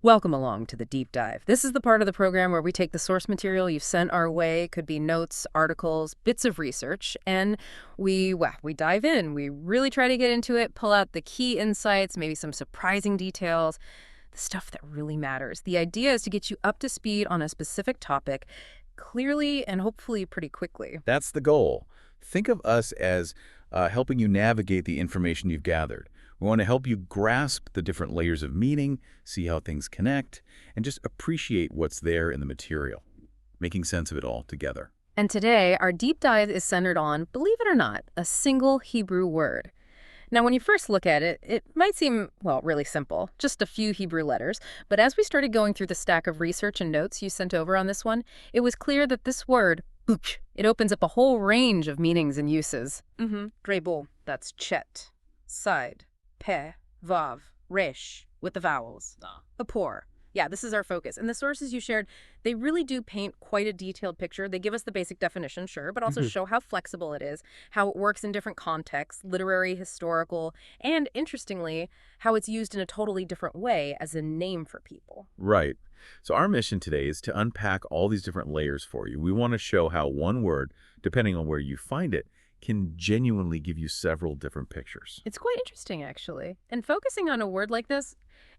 Welcome along to the deep dive. This is the part of the program where we take the source material you've sent our way, could be notes, articles, bits of research, and we dive in. We really try to get into it, pull out the key insights, maybe some surprising details, the stuff that really matters. The idea is to get you up to speed on a specific topic clearly and hopefully pretty quickly. That's the goal. Think of us as helping you navigate the information you've gathered. We want to help you grasp the different layers of meaning, see how things connect, and just appreciate what's there in the material, making sense of it all together. And today, our deep dive is centered on, believe it or not, a single Hebrew word. Now, when you first look at it, it might seem, well, really simple, just a few Hebrew letters. But as we started going through the stack of research and notes you sent over on this one, it was clear that this word, buk, it opens up a whole range of meanings and uses. Drebo, that's chet, side, pe, vav, resh, with the vowels. Ṣippôr. Yeah, this is our focus. And the sources you shared, they really do paint quite a detailed picture. They give us the basic definition, sure, but also show how flexible it is, how it works in different contexts, literary, historical, and interestingly, how it's used in a totally different way as a name for people. Right. So our mission today is to unpack all these different layers for you. We want to show how one word, depending on where you find it, can genuinely give you several different pictures. It's quite interesting, actually. And focusing on a word like this,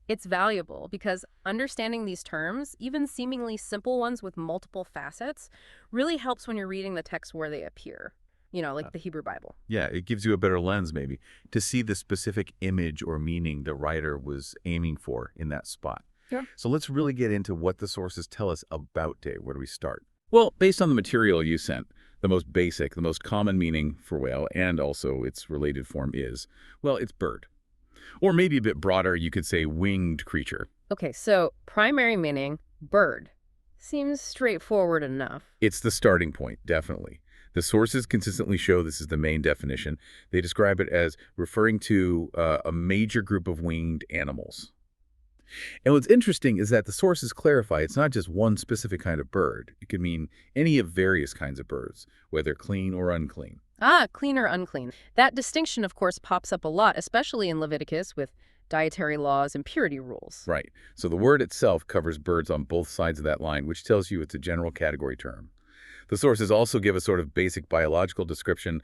it's valuable because understanding these terms, even seemingly simple ones with multiple facets, really helps when you're reading the text where they appear. You know, like the Hebrew Bible. Yeah, it gives you a better lens, maybe, to see the specific image or meaning the writer was aiming for in that spot. Yeah. So let's really get into what the sources tell us about day. Where do we start? Well, based on the material you sent, the most basic, the most common meaning for whale, and also its related form is, well, it's bird. Or maybe a bit broader, you could say winged creature. Okay, so primary meaning, bird. Seems straightforward enough. It's the starting point, definitely. The sources consistently show this is the main definition. They describe it as referring to a major group of winged animals. And what's interesting is that the sources clarify it's not just one specific kind of bird. It could mean any of various kinds of birds, whether clean or unclean. Ah, clean or unclean. That distinction, of course, pops up a lot, especially in Leviticus with dietary laws and purity rules. Right. So the word itself covers birds on both sides of that line, which tells you it's a general category term. The sources also give a sort of basic biological description: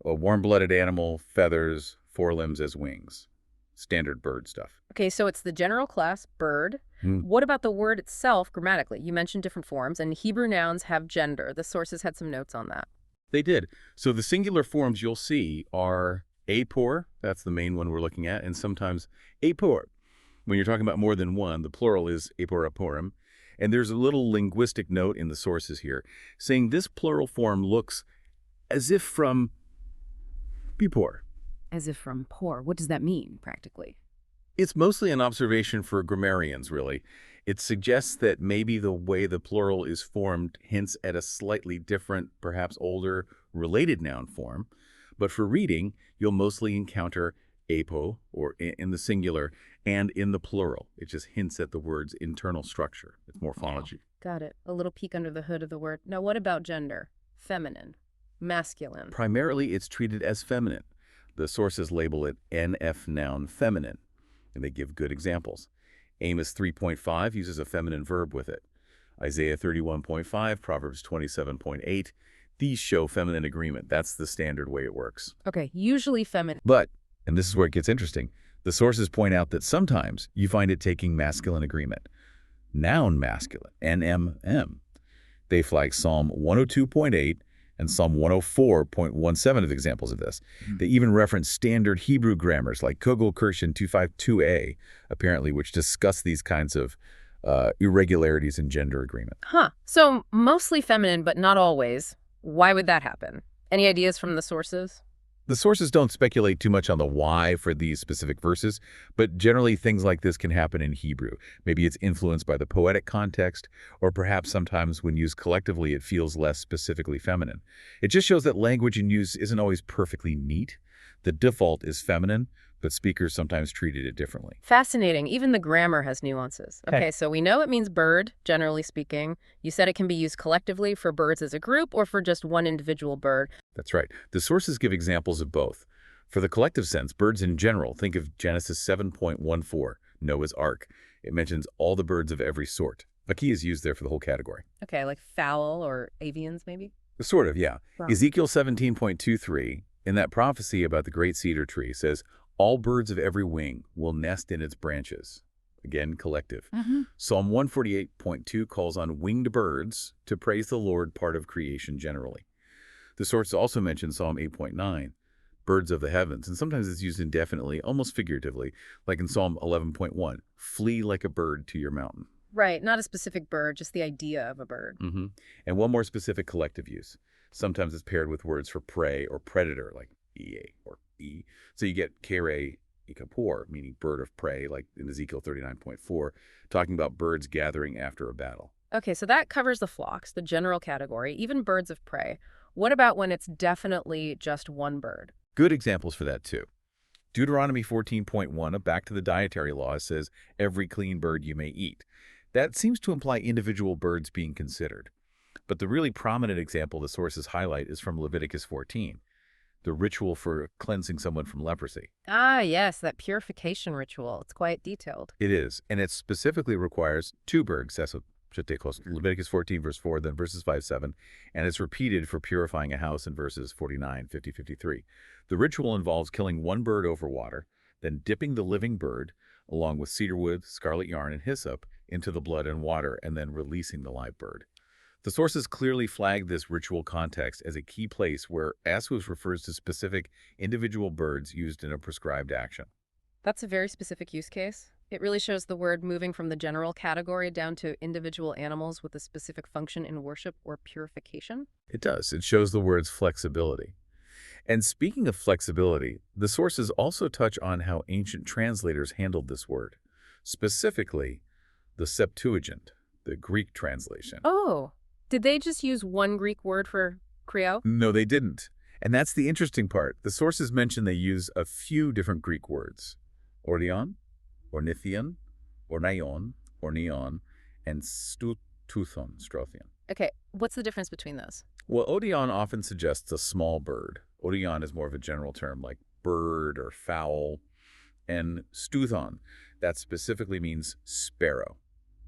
a warm-blooded animal, feathers, forelimbs as wings. Standard bird stuff. Okay, so it's the general class, bird. What about the word itself grammatically? You mentioned different forms, and Hebrew nouns have gender. The sources had some notes on that. They did. So the singular forms you'll see are ṣippôr, that's the main one we're looking at, and sometimes ṣippôr. When you're talking about more than one, the plural is ṣippôraporim. And there's a little linguistic note in the sources here saying this plural form looks as if from ṣippôr. As if from poor. What does that mean, practically? It's mostly an observation for grammarians, really. It suggests that maybe the way the plural is formed hints at a slightly different, perhaps older, related noun form. But for reading, you'll mostly encounter apo, or in the singular, and in the plural. It just hints at the word's internal structure. It's morphology. Got it. A little peek under the hood of the word. Now, what about gender? Feminine, masculine. Primarily, it's treated as feminine. The sources label it NF noun feminine, and they give good examples. Amos 3.5 uses a feminine verb with it. Isaiah 31.5, Proverbs 27.8, these show feminine agreement. That's the standard way it works. Okay, usually feminine. But, and this is where it gets interesting, the sources point out that sometimes you find it taking masculine agreement. Noun masculine, NMM. They flag Psalm 102.8 and Psalm 104.17 of examples of this. They even reference standard Hebrew grammars like Cognates 252a, apparently, which discuss these kinds of irregularities in gender agreement. Huh. So mostly feminine, but not always. Why would that happen? Any ideas from the sources? The sources don't speculate too much on the why for these specific verses, but generally things like this can happen in Hebrew. Maybe it's influenced by the poetic context, or perhaps sometimes when used collectively it feels less specifically feminine. It just shows that language in use isn't always perfectly neat. The default is feminine, but speakers sometimes treated it differently. Fascinating. Even the grammar has nuances. Okay, so we know it means bird, generally speaking. You said it can be used collectively for birds as a group or for just one individual bird. That's right. The sources give examples of both. For the collective sense, birds in general, think of Genesis 7.14, Noah's Ark, It mentions all the birds of every sort. A key is used there for the whole category. Okay, like fowl or avians, maybe? Sort of, yeah. Wow. Ezekiel 17.23, in that prophecy about the great cedar tree, says, all birds of every wing will nest in its branches. Again, collective. Psalm 148.2 calls on winged birds to praise the Lord, part of creation generally. The source also mentions Psalm 8.9, birds of the heavens, and sometimes it's used indefinitely, almost figuratively, like in Psalm 11.1, flee like a bird to your mountain. Right, not a specific bird, just the idea of a bird. And one more specific collective use. Sometimes it's paired with words for prey or predator, like ea or e. So you get kere ikapor, meaning bird of prey, like in Ezekiel 39.4, talking about birds gathering after a battle. Okay, so that covers the flocks, the general category, even birds of prey. What about when it's definitely just one bird? Good examples for that, too. Deuteronomy 14.1, back to the dietary law, says, every clean bird you may eat. That seems to imply individual birds being considered. But the really prominent example the sources highlight is from Leviticus 14, the ritual for cleansing someone from leprosy. Ah, yes, that purification ritual. It's quite detailed. It is, and it specifically requires two birds, that's what Leviticus 14, verse 4, then verses 5, 7, and it's repeated for purifying a house in verses 49, 50, 53. The ritual involves killing one bird over water, then dipping the living bird, along with cedar wood, scarlet yarn, and hyssop, into the blood and water, and then releasing the live bird. The sources clearly flag this ritual context as a key place where aswus refers to specific individual birds used in a prescribed action. That's a very specific use case. It really shows the word moving from the general category down to individual animals with a specific function in worship or purification. It does. It shows the word's flexibility. And speaking of flexibility, the sources also touch on how ancient translators handled this word, specifically the Septuagint, the Greek translation. Oh, did they just use one Greek word for Creole? No, they didn't. And that's the interesting part. The sources mention they use a few different Greek words. Ordion, ornithion, ornaion, orneon, and stuthuthon, strophion. Okay, what's the difference between those? Well, Odion often suggests a small bird. Odion is more of a general term like bird or fowl. And stuthon, that specifically means sparrow.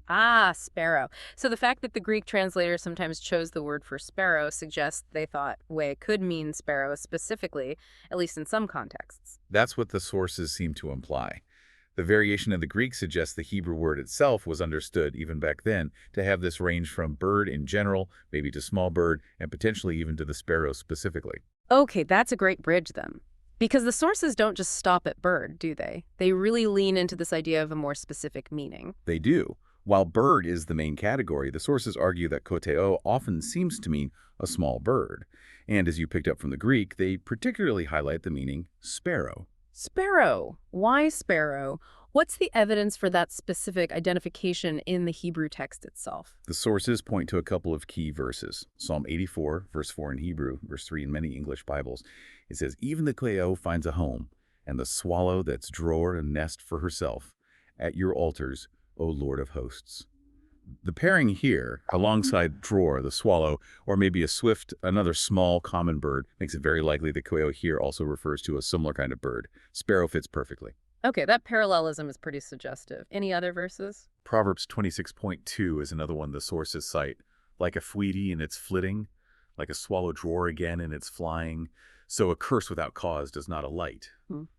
Ah, sparrow. So the fact that the Greek translators sometimes chose the word for sparrow suggests they thought it could mean sparrow specifically, at least in some contexts. That's what the sources seem to imply. The variation in the Greek suggests the Hebrew word itself was understood, even back then, to have this range from bird in general, maybe to small bird, and potentially even to the sparrow specifically. Okay, that's a great bridge then. Because the sources don't just stop at bird, do they? They really lean into this idea of a more specific meaning. They do. While bird is the main category, the sources argue that koteo often seems to mean a small bird. And as you picked up from the Greek, they particularly highlight the meaning sparrow. Sparrow. Why sparrow? What's the evidence for that specific identification in the Hebrew text itself? The sources point to a couple of key verses. Psalm 84, verse 4 in Hebrew, verse 3 in many English Bibles. It says, even the quail finds a home, and the swallow that's drawer a nest for herself, at your altars, O Lord of hosts. The pairing here, alongside drawer, the swallow, or maybe a swift, another small common bird, makes it very likely the quail here also refers to a similar kind of bird. Sparrow fits perfectly. Okay, that parallelism is pretty suggestive. Any other verses? Proverbs 26.2 is another one the sources cite. Like a fweedy in its flitting, like a swallow drawer again in its flying, so a curse without cause does not alight.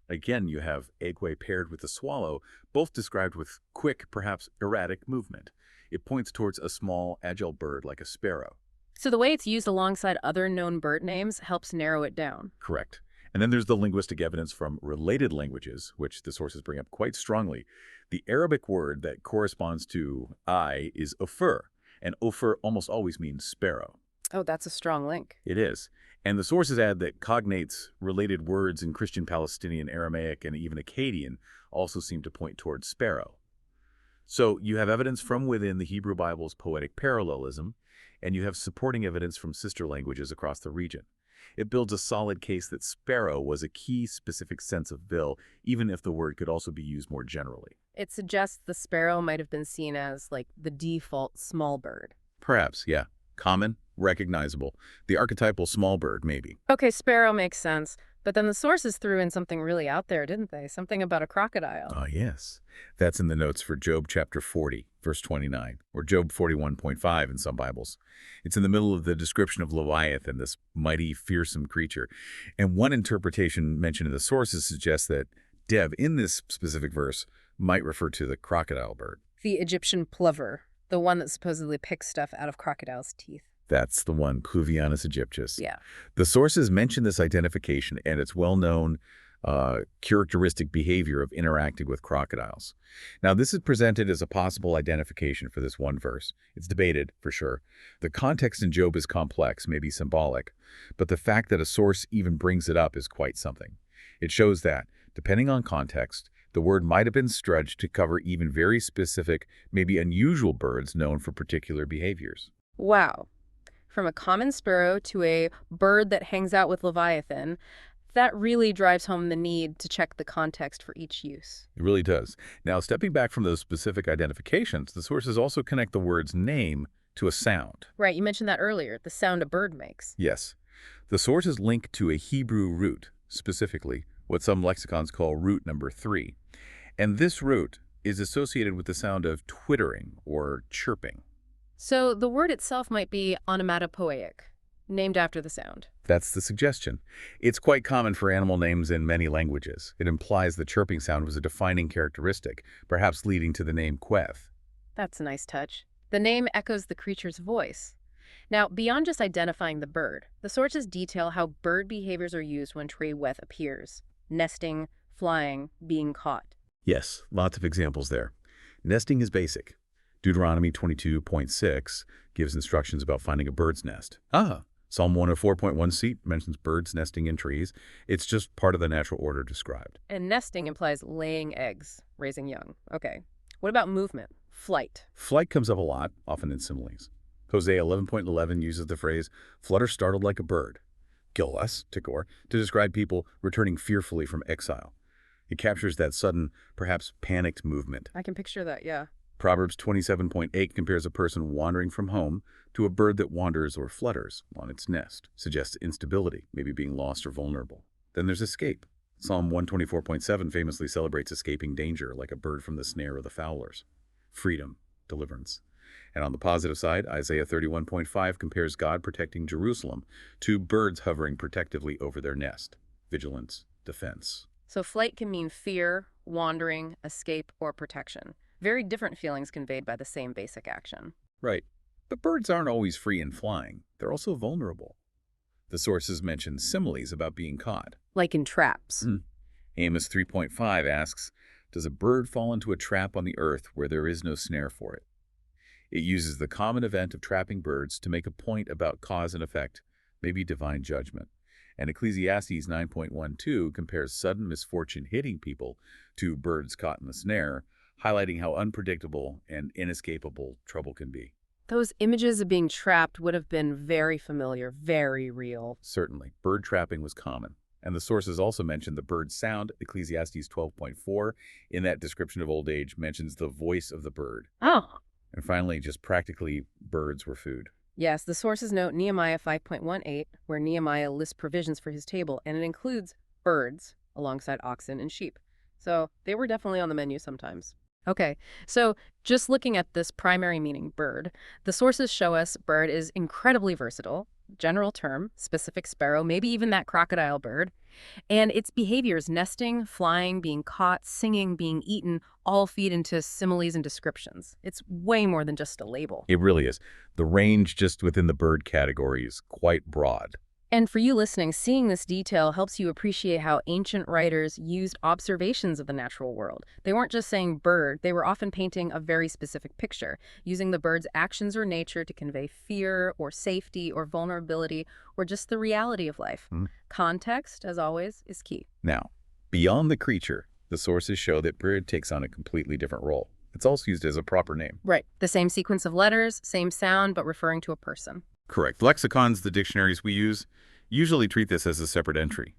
Again, you have egway paired with the swallow, both described with quick, perhaps erratic movement. It points towards a small, agile bird like a sparrow. So the way it's used alongside other known bird names helps narrow it down. Correct. And then there's the linguistic evidence from related languages, which the sources bring up quite strongly. The Arabic word that corresponds to I is ophir, and ophir almost always means sparrow. Oh, that's a strong link. It is. And the sources add that cognates, related words in Christian Palestinian, Aramaic, and even Akkadian also seem to point towards sparrow. So you have evidence from within the Hebrew Bible's poetic parallelism, and you have supporting evidence from sister languages across the region. It builds a solid case that sparrow was a key specific sense of bill, even if the word could also be used more generally. It suggests the sparrow might have been seen as, like, the default small bird. Perhaps, yeah. Common, recognizable. The archetypal small bird, maybe. Okay, sparrow makes sense. But then the sources threw in something really out there, didn't they? Something about a crocodile. Ah, yes. That's in the notes for Job chapter 40, verse 29, or Job 41.5 in some Bibles. It's in the middle of the description of Leviathan, this mighty, fearsome creature. And one interpretation mentioned in the sources suggests that Dev, in this specific verse, might refer to the crocodile bird. The Egyptian plover, the one that supposedly picks stuff out of crocodiles' teeth. That's the one, Cluvianus aegyptus. Yeah. The sources mention this identification and its well-known characteristic behavior of interacting with crocodiles. Now, this is presented as a possible identification for this one verse. It's debated, for sure. The context in Job is complex, maybe symbolic, but the fact that a source even brings it up is quite something. It shows that, depending on context, the word might have been stretched to cover even very specific, maybe unusual birds known for particular behaviors. Wow. From a common sparrow to a bird that hangs out with Leviathan, that really drives home the need to check the context for each use. It really does. Now, stepping back from those specific identifications, the sources also connect the word's name to a sound. Right, you mentioned that earlier, the sound a bird makes. Yes. The sources link to a Hebrew root, specifically what some lexicons call root number 3. And this root is associated with the sound of twittering or chirping. So the word itself might be onomatopoeic, named after the sound. That's the suggestion. It's quite common for animal names in many languages. It implies the chirping sound was a defining characteristic, perhaps leading to the name Queth. That's a nice touch. The name echoes the creature's voice. Now, beyond just identifying the bird, the sources detail how bird behaviors are used when Treweth appears. Nesting, flying, being caught. Yes, lots of examples there. Nesting is basic. Deuteronomy 22.6 gives instructions about finding a bird's nest. Psalm 104.1c mentions birds nesting in trees. It's just part of the natural order described. And nesting implies laying eggs, raising young. Okay. What about movement? Flight. Flight comes up a lot, often in similes. Hosea 11.11 uses the phrase, flutter startled like a bird. Gillas, Tsippor, to describe people returning fearfully from exile. It captures that sudden, perhaps panicked movement. I can picture that, yeah. Proverbs 27.8 compares a person wandering from home to a bird that wanders or flutters on its nest, suggests instability, maybe being lost or vulnerable. Then there's escape. Psalm 124.7 famously celebrates escaping danger like a bird from the snare of the fowlers. Freedom, deliverance. And on the positive side, Isaiah 31.5 compares God protecting Jerusalem to birds hovering protectively over their nest. Vigilance, defense. So flight can mean fear, wandering, escape, or protection. Very different feelings conveyed by the same basic action. Right. But birds aren't always free in flying. They're also vulnerable. The sources mention similes about being caught. Like in traps. Amos 3.5 asks, does a bird fall into a trap on the earth where there is no snare for it? It uses the common event of trapping birds to make a point about cause and effect, maybe divine judgment. And Ecclesiastes 9.12 compares sudden misfortune hitting people to birds caught in the snare, highlighting how unpredictable and inescapable trouble can be. Those images of being trapped would have been very familiar, very real. Certainly, bird trapping was common. And the sources also mention the bird sound. Ecclesiastes 12.4, in that description of old age, mentions the voice of the bird. Oh. And finally, just practically, birds were food. Yes, the sources note Nehemiah 5.18, where Nehemiah lists provisions for his table, and it includes birds alongside oxen and sheep. So they were definitely on the menu sometimes. Okay, so just looking at this primary meaning, bird, the sources show us bird is incredibly versatile, general term, specific sparrow, maybe even that crocodile bird, and its behaviors, nesting, flying, being caught, singing, being eaten, all feed into similes and descriptions. It's way more than just a label. It really is. The range just within the bird category is quite broad. And for you listening, seeing this detail helps you appreciate how ancient writers used observations of the natural world. They weren't just saying bird, they were often painting a very specific picture, using the bird's actions or nature to convey fear or safety or vulnerability or just the reality of life. Context, as always, is key. Now, beyond the creature, the sources show that bird takes on a completely different role. It's also used as a proper name. Right. The same sequence of letters, same sound, but referring to a person. Correct. Lexicons, the dictionaries we use, usually treat this as a separate entry.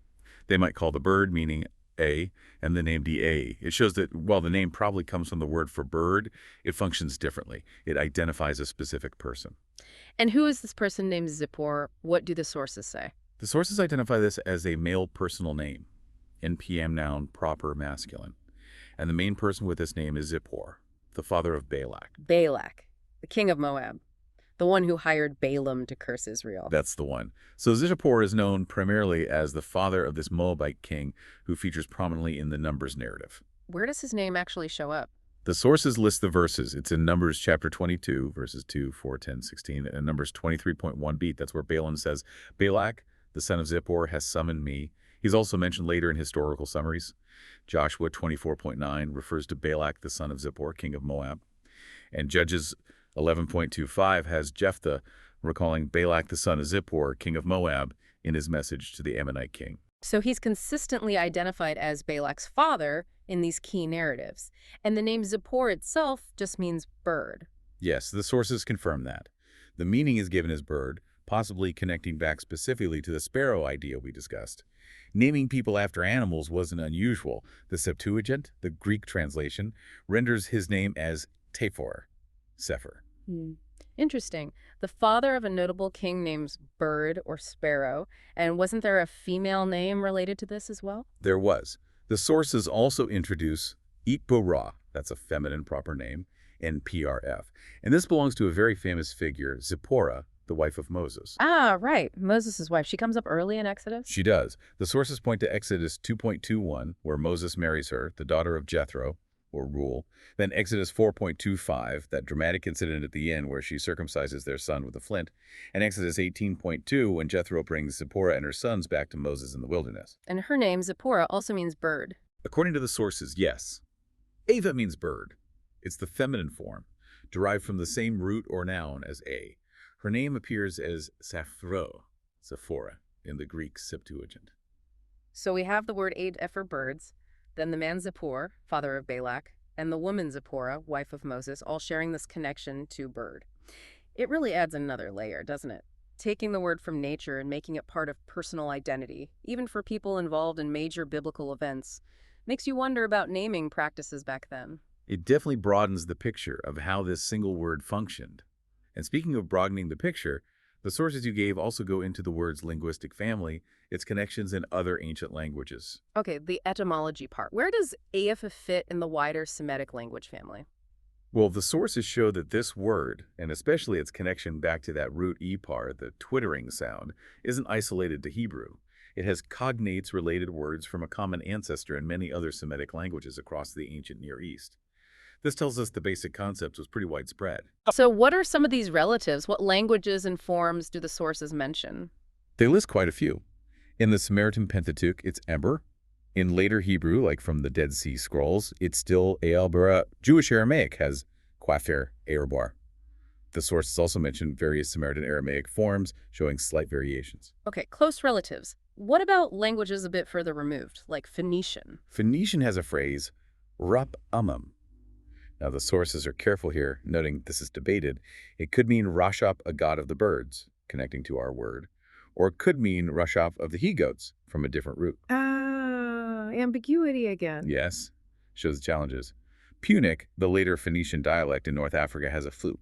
They might call the bird meaning a and the name da. It shows that while the name probably comes from the word for bird, it functions differently. It identifies a specific person. And who is this person named Zippor? What do the sources say? The sources identify this as a male personal name, NPM noun proper masculine. And the main person with this name is Zippor, the father of Balak. Balak, the king of Moab, the one who hired Balaam to curse Israel. That's the one. So Zippor is known primarily as the father of this Moabite king who features prominently in the Numbers narrative. Where does his name actually show up? The sources list the verses. It's in Numbers chapter 22, verses 2, 4, 10, 16, and Numbers 23.1b. That's where Balaam says, Balak, the son of Zippor, has summoned me. He's also mentioned later in historical summaries. Joshua 24.9 refers to Balak, the son of Zippor, king of Moab. And Judges 11.25 has Jephthah recalling Balak, the son of Zippor, king of Moab, in his message to the Ammonite king. So he's consistently identified as Balak's father in these key narratives. And the name Zippor itself just means bird. Yes, the sources confirm that. The meaning is given as bird, possibly connecting back specifically to the sparrow idea we discussed. Naming people after animals wasn't unusual. The Septuagint, the Greek translation, renders his name as Tsippor. Interesting. The father of a notable king names Bird or Sparrow. And wasn't there a female name related to this as well? There was. The sources also introduce ṣippôr, that's a feminine proper name, and PRF. And this belongs to a very famous figure, Zipporah, the wife of Moses. Ah, right. Moses' wife. She comes up early in Exodus? She does. The sources point to Exodus 2.21, where Moses marries her, the daughter of Jethro, or Rule. Then Exodus 4.25, that dramatic incident at the end where she circumcises their son with a flint. And Exodus 18.2, when Jethro brings Zipporah and her sons back to Moses in the wilderness. And her name, Zipporah, also means bird. According to the sources, yes. Ava means bird. It's the feminine form, derived from the same root or noun as a. Her name appears as Sephora, in the Greek Septuagint. So we have the word Aid for birds, then the man Zippor, father of Balak, and the woman Zipporah, wife of Moses, all sharing this connection to bird. It really adds another layer, doesn't it? Taking the word from nature and making it part of personal identity, even for people involved in major biblical events, makes you wonder about naming practices back then. It definitely broadens the picture of how this single word functioned. And speaking of broadening the picture, the sources you gave also go into the word's linguistic family, its connections in other ancient languages. Okay, the etymology part. Where does Aleph fit in the wider Semitic language family? Well, the sources show that this word, and especially its connection back to that root epar, the twittering sound, isn't isolated to Hebrew. It has cognates related words from a common ancestor in many other Semitic languages across the ancient Near East. This tells us the basic concept was pretty widespread. So what are some of these relatives? What languages and forms do the sources mention? They list quite a few. In the Samaritan Pentateuch, it's Eber. In later Hebrew, like from the Dead Sea Scrolls, it's still Ealbara. Jewish Aramaic has Quafer, Erebar. The sources also mention various Samaritan Aramaic forms, showing slight variations. Okay, close relatives. What about languages a bit further removed, like Phoenician? Phoenician has a phrase, Rap Amam. Now, the sources are careful here, noting this is debated. It could mean Rashop, a god of the birds, connecting to our word, or it could mean Rashop of the he-goats, from a different root. Ambiguity again. Yes, shows challenges. Punic, the later Phoenician dialect in North Africa, has a flute.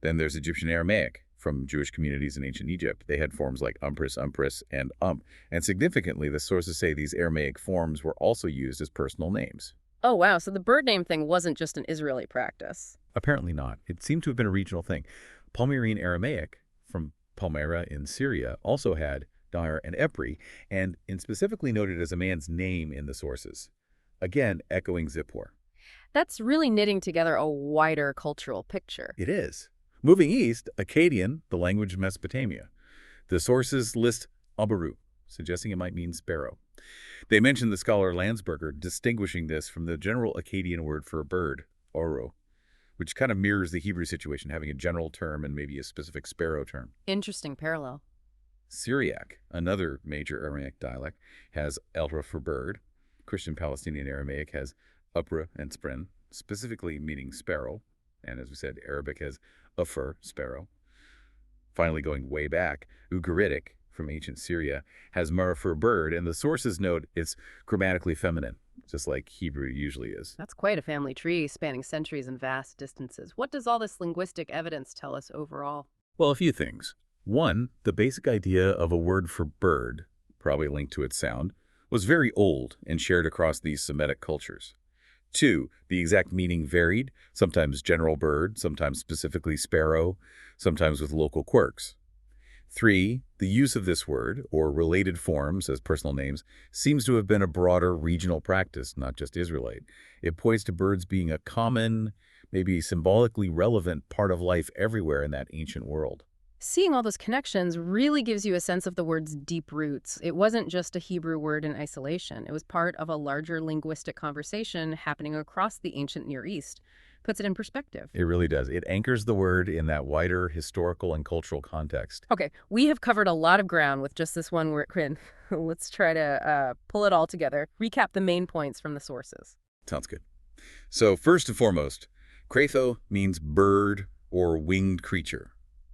Then there's Egyptian Aramaic, from Jewish communities in ancient Egypt. They had forms like umpris, and ump. And significantly, the sources say these Aramaic forms were also used as personal names. Oh, wow. So the bird name thing wasn't just an Israeli practice. Apparently not. It seemed to have been a regional thing. Palmyrene Aramaic, from Palmyra in Syria, also had Dar and Epri, and specifically noted as a man's name in the sources. Again, echoing Zippor. That's really knitting together a wider cultural picture. It is. Moving east, Akkadian, the language of Mesopotamia. The sources list Abaru, suggesting it might mean sparrow. They mention the scholar Landsberger distinguishing this from the general Akkadian word for a bird, oro, which kind of mirrors the Hebrew situation, having a general term and maybe a specific sparrow term. Interesting parallel. Syriac, another major Aramaic dialect, has elra for bird. Christian Palestinian Aramaic has upra and spren, specifically meaning sparrow. And as we said, Arabic has ufur, sparrow. Finally, going way back, Ugaritic, from ancient Syria, has mara for bird, and the sources note it's grammatically feminine, just like Hebrew usually is. That's quite a family tree spanning centuries and vast distances. What does all this linguistic evidence tell us overall? Well, a few things. One, the basic idea of a word for bird, probably linked to its sound, was very old and shared across these Semitic cultures. Two, the exact meaning varied, sometimes general bird, sometimes specifically sparrow, sometimes with local quirks. Three, the use of this word, or related forms as personal names, seems to have been a broader regional practice, not just Israelite. It points to birds being a common, maybe symbolically relevant part of life everywhere in that ancient world. Seeing all those connections really gives you a sense of the word's deep roots. It wasn't just a Hebrew word in isolation. It was part of a larger linguistic conversation happening across the ancient Near East. Puts it in perspective. It really does. It anchors the word in that wider historical and cultural context. Okay, we have covered a lot of ground with just this one word. Let's try to pull it all together, recap the main points from the sources. Sounds good. So first and foremost, kratho means bird or winged creature.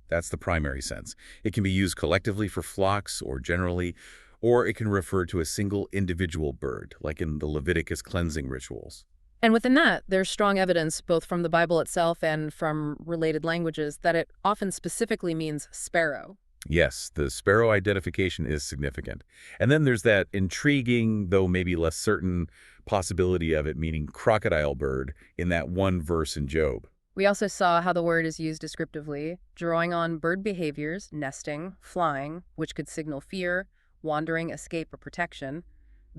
That's the primary sense. It can be used collectively for flocks or generally, or it can refer to a single individual bird, like in the Leviticus cleansing rituals. And within that, there's strong evidence, both from the Bible itself and from related languages, that it often specifically means sparrow. Yes, the sparrow identification is significant. And then there's that intriguing, though maybe less certain, possibility of it meaning crocodile bird in that one verse in Job. We also saw how the word is used descriptively, drawing on bird behaviors, nesting, flying, which could signal fear, wandering, escape, or protection,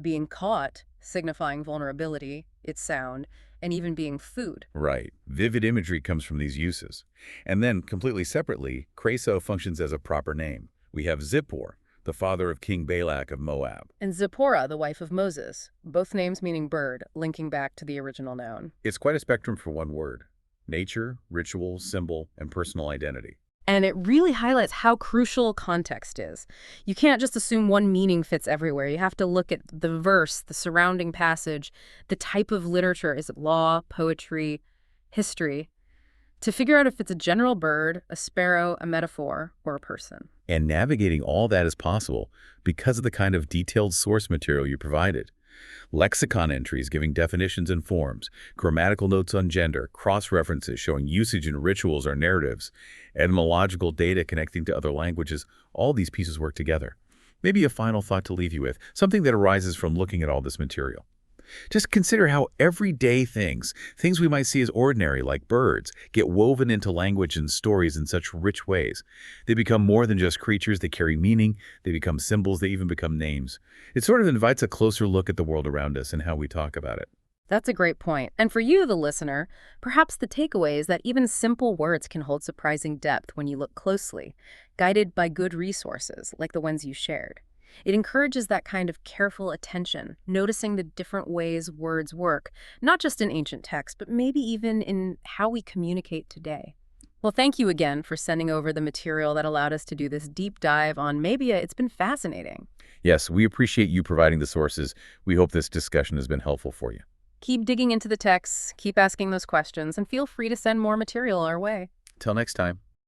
being caught, signifying vulnerability, its sound, and even being food. Right. Vivid imagery comes from these uses. And then, completely separately, kratho functions as a proper name. We have Zippor, the father of King Balak of Moab. And Zipporah, the wife of Moses, both names meaning bird, linking back to the original noun. It's quite a spectrum for one word. Nature, ritual, symbol, and personal identity. And it really highlights how crucial context is. You can't just assume one meaning fits everywhere. You have to look at the verse, the surrounding passage, the type of literature. Is it law, poetry, history? To figure out if it's a general bird, a sparrow, a metaphor, or a person. And navigating all that is possible because of the kind of detailed source material you provided. Lexicon entries giving definitions and forms, grammatical notes on gender, cross-references showing usage in rituals or narratives, etymological data connecting to other languages, all these pieces work together. Maybe a final thought to leave you with, something that arises from looking at all this material. Just consider how everyday things we might see as ordinary, like birds, get woven into language and stories in such rich ways. They become more than just creatures, they carry meaning, they become symbols, they even become names. It sort of invites a closer look at the world around us and how we talk about it. That's a great point. And for you, the listener, perhaps the takeaway is that even simple words can hold surprising depth when you look closely, guided by good resources like the ones you shared. It encourages that kind of careful attention, noticing the different ways words work, not just in ancient texts, but maybe even in how we communicate today. Well, thank you again for sending over the material that allowed us to do this deep dive on Mabia. It's been fascinating. Yes, we appreciate you providing the sources. We hope this discussion has been helpful for you. Keep digging into the texts, keep asking those questions, and feel free to send more material our way. Till next time.